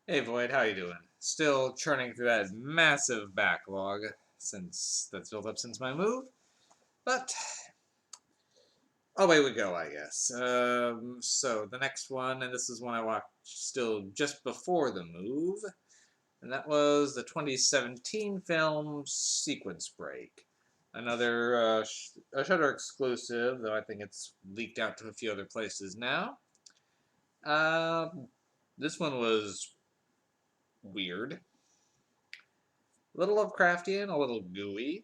Hey Void, how you doing? Still churning through that massive backlog that's built up since my move, but away we go, I guess. So the next one, and this is one I watched still just before the move, and that was the 2017 film Sequence Break. Another a Shudder exclusive, though I think it's leaked out to a few other places now. This one was weird. A little Lovecraftian, a little gooey,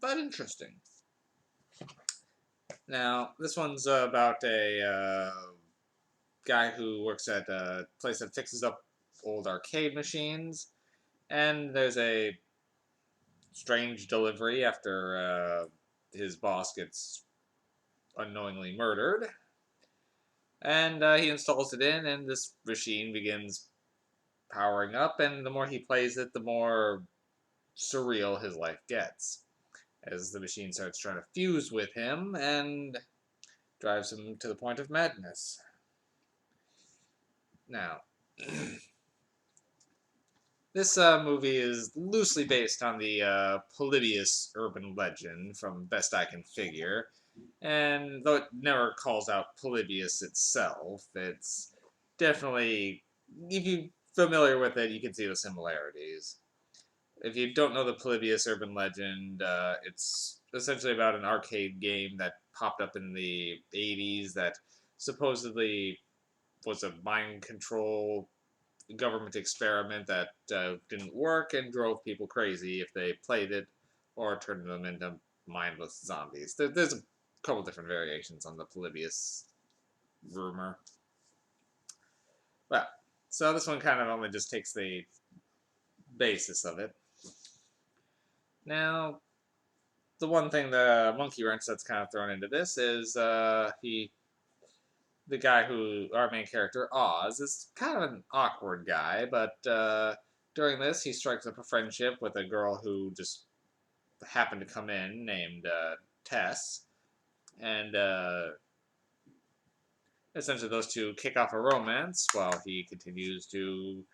but interesting. Now, this one's about a guy who works at a place that fixes up old arcade machines, and there's a strange delivery after his boss gets unknowingly murdered, and he installs it in, and this machine begins powering up, and the more he plays it, the more surreal his life gets, as the machine starts trying to fuse with him and drives him to the point of madness. Now, this movie is loosely based on the Polybius urban legend, from best I can figure, and though it never calls out Polybius itself, it's definitely, if you're familiar with it, you can see the similarities. If you don't know the Polybius urban legend, it's essentially about an arcade game that popped up in the 80s that supposedly was a mind control government experiment that didn't work and drove people crazy if they played it or turned them into mindless zombies. There's a couple different variations on the Polybius rumor. Well, so this one kind of only just takes the basis of it. Now, the one thing, the monkey wrench that's kind of thrown into this is the guy who, our main character, Oz, is kind of an awkward guy, but during this, he strikes up a friendship with a girl who just happened to come in named Tess, and essentially those two kick off a romance while he continues to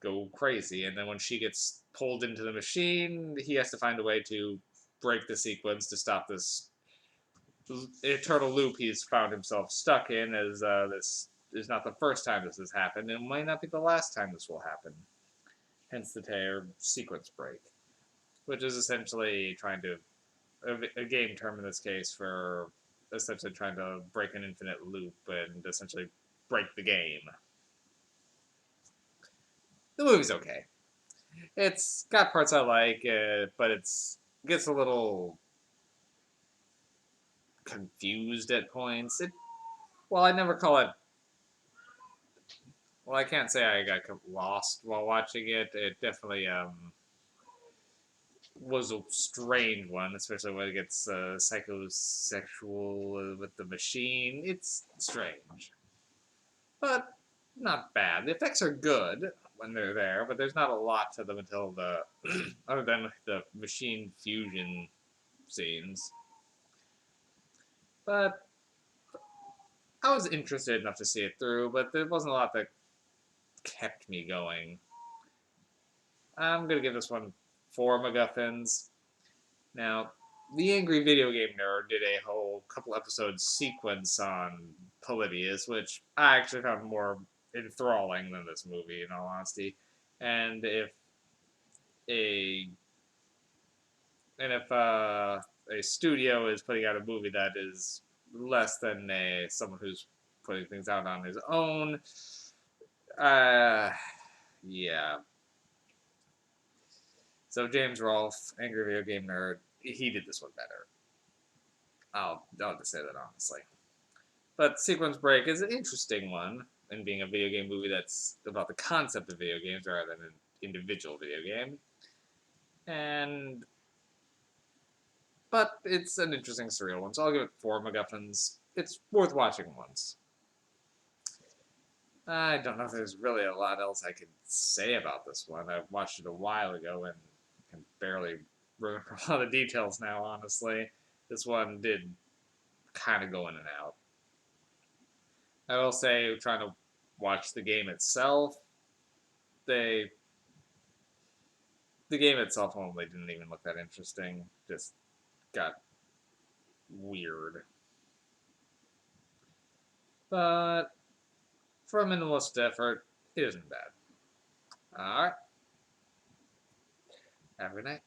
go crazy. And then when she gets pulled into the machine, he has to find a way to break the sequence to stop this eternal loop he's found himself stuck in, as this is not the first time this has happened, and might not be the last time this will happen. Hence the term sequence break, which is essentially trying to a game term in this case for essentially trying to break an infinite loop and essentially break the game. The movie's okay. It's got parts I like, but it's gets a little confused at points. Well, I never call it. Well, I can't say I got lost while watching it. It definitely was a strange one, especially when it gets psychosexual with the machine. It's strange, but not bad. The effects are good when they're there, but there's not a lot to them until the other than the machine fusion scenes. But I was interested enough to see it through, but there wasn't a lot that kept me going. I'm gonna give this one 4 MacGuffins. Now, the Angry Video Game Nerd did a whole couple episodes sequence on Polybius, which I actually found more enthralling than this movie, in all honesty. And a if a studio is putting out a movie that is less than someone who's putting things out on his own, uh, yeah. So James Rolfe, Angry Video Game Nerd, he did this one better. I'll just say that honestly. But Sequence Break is an interesting one in being a video game movie that's about the concept of video games rather than an individual video game. And but it's an interesting surreal one, so I'll give it 4 MacGuffins. It's worth watching once. I don't know if there's really a lot else I could say about this one. I watched it a while ago and can barely remember a lot of details now, honestly. This one did kind of go in and out. I will say, trying to watch the game itself, they the game itself only didn't even look that interesting. Just got weird. But for a minimalist effort, it isn't bad. Alright. Have a good night.